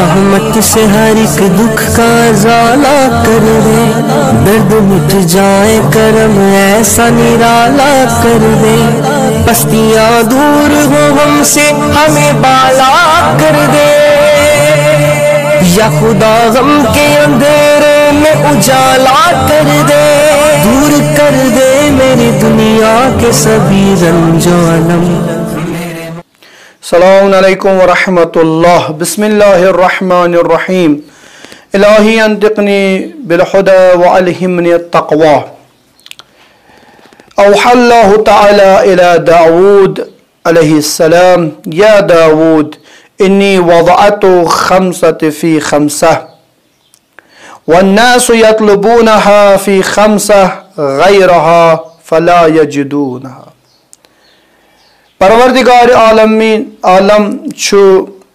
रहमत से हर एक दुख का ज़ाला कर दे, दर्द मिट जाए करम ऐसा निराला कर दे, पस्तियाँ दूर हो हमसे हमें बाला कर दे, या खुदा गम के अंधेरे में उजाला कर दे, दूर कर दे मेरी दुनिया के सभी रंजो अलम। अस्सलामु अलैकुम व रहमतुल्लाह। बिस्मिल्लाहिर्रहमानिर्रहीम। इलाही अंतिकनी बिलहुदा व अलहिमनी तक़वा। औहल्लाहु तआला इला दाऊद अलैहिस्सलाम, या दाऊद इन्नी वज़अतु खम्सत फी खम्सा वन्नासु यतलबूनहा फी खम्सा गैरहा फला यजिदूनहा। परवरदिगार आलम छु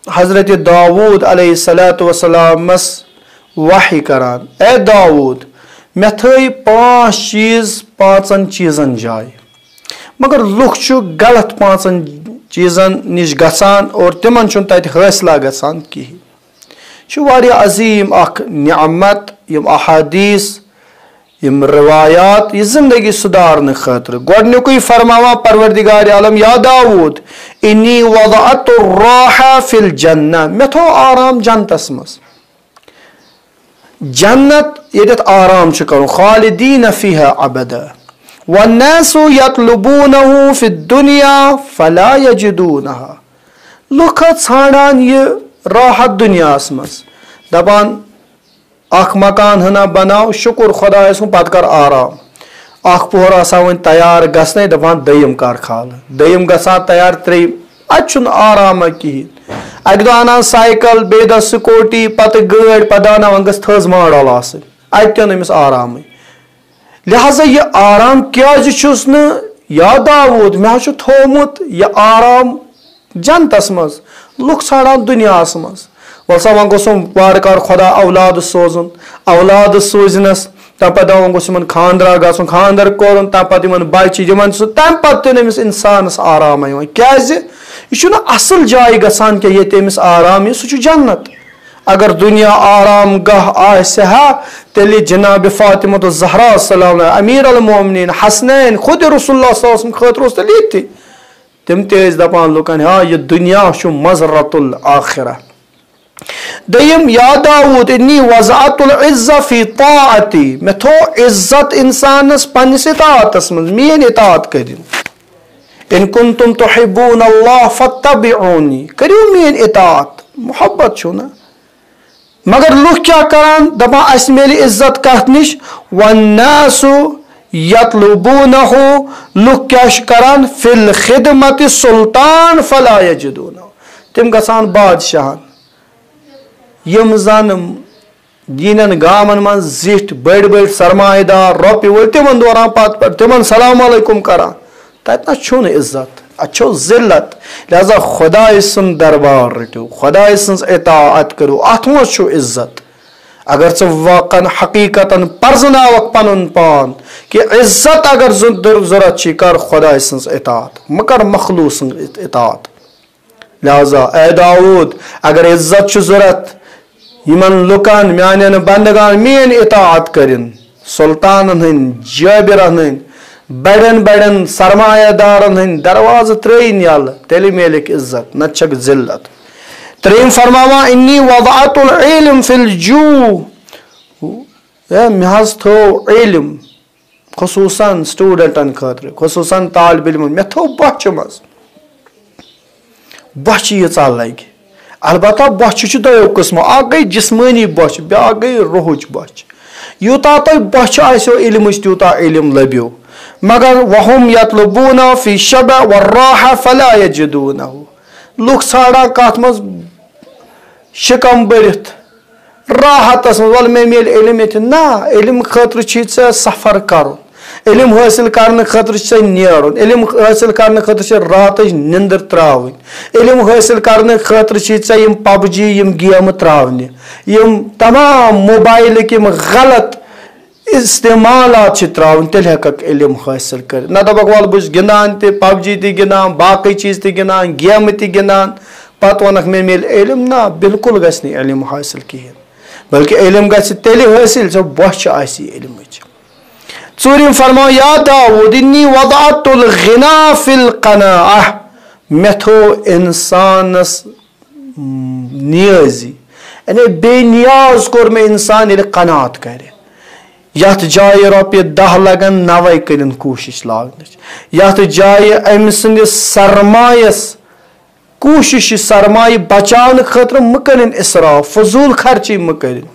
हजरत दाऊद अलैहिस्सलातु वस्सलामस वही करान, ए दाऊद मे थई पांच चीज पांचन चीजन जाय, मगर लुख छु गलत पांचन चीजन निश गसान और तिमन छु तत हासिला गसान की। छु वारिया अजीम अख निअमत यम अहादीस यम रवायात ये जिंदगी सुधारने खातिर गोडनुकुई फरमावा परवरदिगार आलम, या दाऊद इन्नी वज़अतु राहा फिल जन्नह, मे थो आराम जन्नतस मस। जन्नत यदत आराम छु करू, खालिदीन फीहा अबदा, वन्नासु यतलबूनहु फिद्दुनिया फला यजिदूनहा। लुख छाड़ान ये राहत दुनियास मस, दपान अख मकान हना बनाओ शुक्र खुदायस कुन पत कर आराम, अख पोहर आसा वन तैयार गसने दपान दयम कर खाल, दयम गसा तैयार त्रेयम, अच्छुन आराम कहिन। अक दो अनान साइकिल बे दो स्कूटी पत गाड़ पदाना वन गस थज मॉडल आसन, अत्य नमिस आराम। लिहाजा ये आराम क्या छुस न, या दाऊद मे छु थोमुत ये आराम जन्नतस मज, लुख छाड़ान दुनियास मज। वसा वन गोसम वार कार खुदा औलाद सोजन, औलाद सोजनस तम पे वन गोस खानदार गसन, खानदार कोरन तम पे बच्चे दिवन तम पे नमिस इंसानस आराम यह क्या यह असल जाय गसान कि ये तमिस आराम सह जन्नत। अगर दुनिया आराम गह आहा तेल जनाब फातिमा ज़हरा सलाम अमीर अल मोमिनीन हसनैन खुद रसूलुल्लाह खतर तेल ये तम दपान लुकन हाँ यह दुनिया मज़रतुल आखिरा। दयम, या दाऊद इन्नी वज़अतुल इज़्ज़ा फी ताअती, मे थो इज्जत इंसानस पन्निस इताअतस मज, मेन इताअत करिन। इन कुंतुम तुहिब्बून अल्लाह फत्तबिऊनी, करियो मेन इताअत, मोहब्बत छु ना। मगर लुख क्या करान दपा अस मेल इज्जत कत निश, वन्नासु यतलबूनहु, लुख क्या करान फिल खिदमति सुल्तान फला यजिदूनहु, तिम गसान बादशाहन यम जन दीनन गामन मन जिठ बड़ बड़ सरमाएदार रोपि वल तिमन दौरान पत तिमन सलाम अलैकुम करान, तत न इज्जत अच्छो जिल्लत। लिहाजा खुदा सुन दरबार रटो, खुदा सन्स इताअत करो, अत मज इज्जत। अगर च वाकन हकीकतन पर्जनावक पनुन पान कि इज्जत अगर जरूरत कर खुदा सन्स इताअत मकर मखलूक सन्स इताअत। लिहाजा ए दाऊद अगर इज्जत जरूरत यमन लुकन म्यान बंदगान मेन इताअत करिन, सुल्तानन हंद जाबिरन हंद बड़न बड़न सरमायादारन हंद दरवाज त्रयन यल तेल मेलिक इज्जत न छक जिल्लत। त्रेम फरमावा इन्नी वज़अतुल इल्म फिल जू, मे हज थो इल्म खुसूसन स्टूडेंटन खतर खुसूसन तालिब इल्मन मे थो बच मज, बच यीचा लगे। अलबत्ता बच दो किस्मों, अ गई जिस्मानी बच ब्या गई रूहच बच। यूता तुह बच आसो इल्मच तूता इल्म लब्यो, मगर वहुम यतलबूना फी शब व राहा फला यजिदूनहु, लुख छाड़ा कत मज शिकम बढ़ित राहतस मज वल मे मिल इल्म ये ना। इल्म खतर सफर कर, इल्म हासिल करने खतर नेरुन, इल्म हासिल करने खतर रात निंदर त्रावन, इल्म हासिल करने खतर यम पबजी यम गेम त्रावने, यम तमाम मोबाइल के गलत इस्तेमालात त्रावन, तेल हेकक इल्म हासिल कर। न दपक वल बुझ गिंदान ते पबजी ते गिंदान, बाकी चीज ते गिंदान, गेम ते गिंदान, पत वनक मे मिल इल्म ना बिल्कुल गस नहीं इल्म हासिल कहें बल्कि इल्म गस तेल हासिल जो बच आसी इल्म चूरिम फरमाओ या दाऊद इन्नी वदातुल गिना फिल क़नाअह मे थो इंसानस नियाजी यानी बेनियाज कोर मे इंसान ये कनात करे यथ जाय रोपये 10 लगन 9 करिन कोशिश लागन यथ जाय अम सन्दिस सरमायस कोशिश सरमाय बचान खतर मकरिन इसराफ फजूल खर्ची मकरिन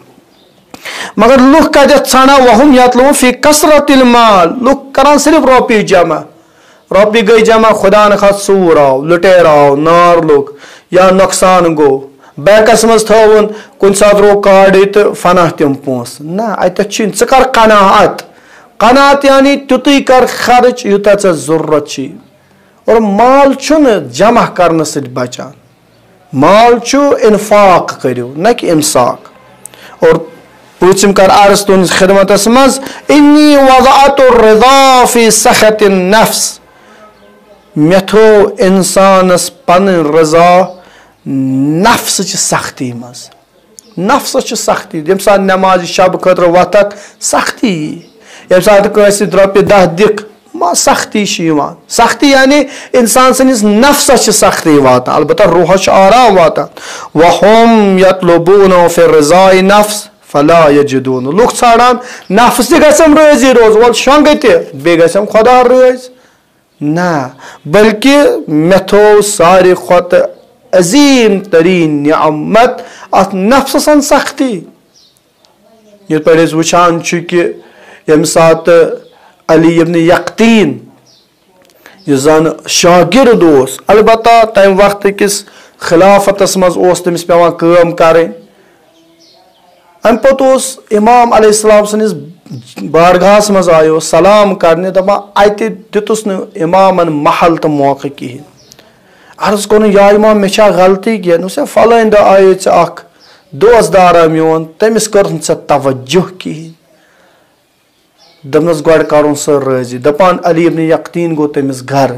मगर लुक कद ाना वहम यतलून फी कसरतिल माल लुक करान सिर्फ रोपये गई जमा खुदा न खा सूर आव लुटेर आव नार लुक या नुकसान गो बैंकस मज थवन कुन सात रो कार्ड तो फना तम पोस ना अत कर कनात यानी तुतुय कर खर्च यूता ऐ जरूरत और माल जमा करने सत बचान माल इन्फाक करो न कि इमसाक और पूछम कर अर्ज तुन खिदमत मज इन्नी वज़अतु रिज़ा फी सखत नफ्स मे थो इंसानस पन रजा नफ्स सख्ती मज नफ्स सख्ती यम सात नमाज शब खतर वतक सख्ती यम सात रोपये 10 दिख सख्ती सख्ती यानी इंसान सनिस नफ्स सख्ती वातान अलबत्ता रूहस आराम वातान वहुम यतलुबून फी रिज़ाई नफ्स फला यजिदून लुक छाड़ान नफ्स ते गसम राजी रोज वल शंग ते बे गसम खुदा राज ना बल्कि मे थो सारे खुत अजीम तरीन निअमत अत नफ्सन सख्ती ये पे वुचान कि यम सात अली इब्न यक्तीन जन शागिर्द अलबत्ता तम वक्त किस खिलाफतस मज तमिस पेवान काम करें अम पे इमाम अलैहिस्सलाम सनिस बारगाहस मज आयो सलाम करने दपा अत दितुस न इमामन महल तो मौका कहें अर्ज को या इमाम मे गलती कह फलान दह आये अख दोस्तदारा मोन तमिस कर तवज्जो कहें दपनस गड कर सर राजी दपान अली इब्न यक्तीन गो तमिस घर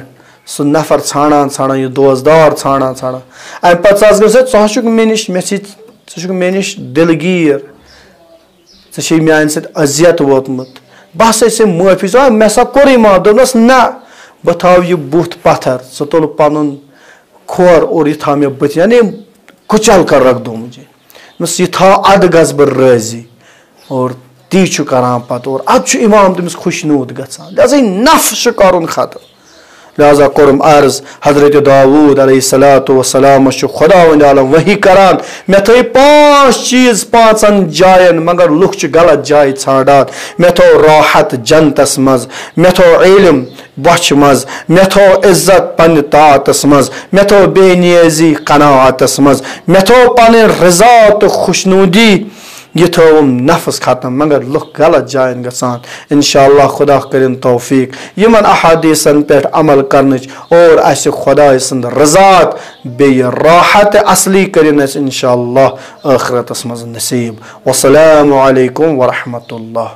सह नफर छाणान छाणान यह दोस्तदार छाणान छाणान अम पे मे निश मे निश दिलगीर ऐ मान सत अजियत वोतमुत बस ऐसे माफी मे सा कोर माफ दोपनस ना बह थाव यह बुथ पत्थर सह तुल पन खोर और यह था मे बुथ यानी कुचल कर रख दो मुझे बस यह था अद गस बह राजी और ती करान पत और अद इमाम तमिस खुशनूद गसान लिहाजा नफ्स कर खत्म लिहाजा कोरम अर्ज हजरत दाऊद अलैहिस्सलातु वस्सलाम खुदा आलम वही करान मे थो 5 चीज 5 जायन मगर लुक गलत जाय छाड़ान मे थो राहत जन्नतस मज मे थो इल्म बच मज मे थो इज्जत पन तातस मज मे थो बेनियाजी कनाअतस मज मे थो पन रजा तो खुशनूदी यह थोम नफ्स खत्म मगर लुक गलत जायन गसान इंशाअल्लाह खुदा करिन तौफीक यमन अहादीसन पे अमल करन और अस खुदा सद रजात बे राहत असली करिन इंशाअल्लाह आखिरतस मज नसीब वस्सलामु अलैकुम व रहमतुल्लाह।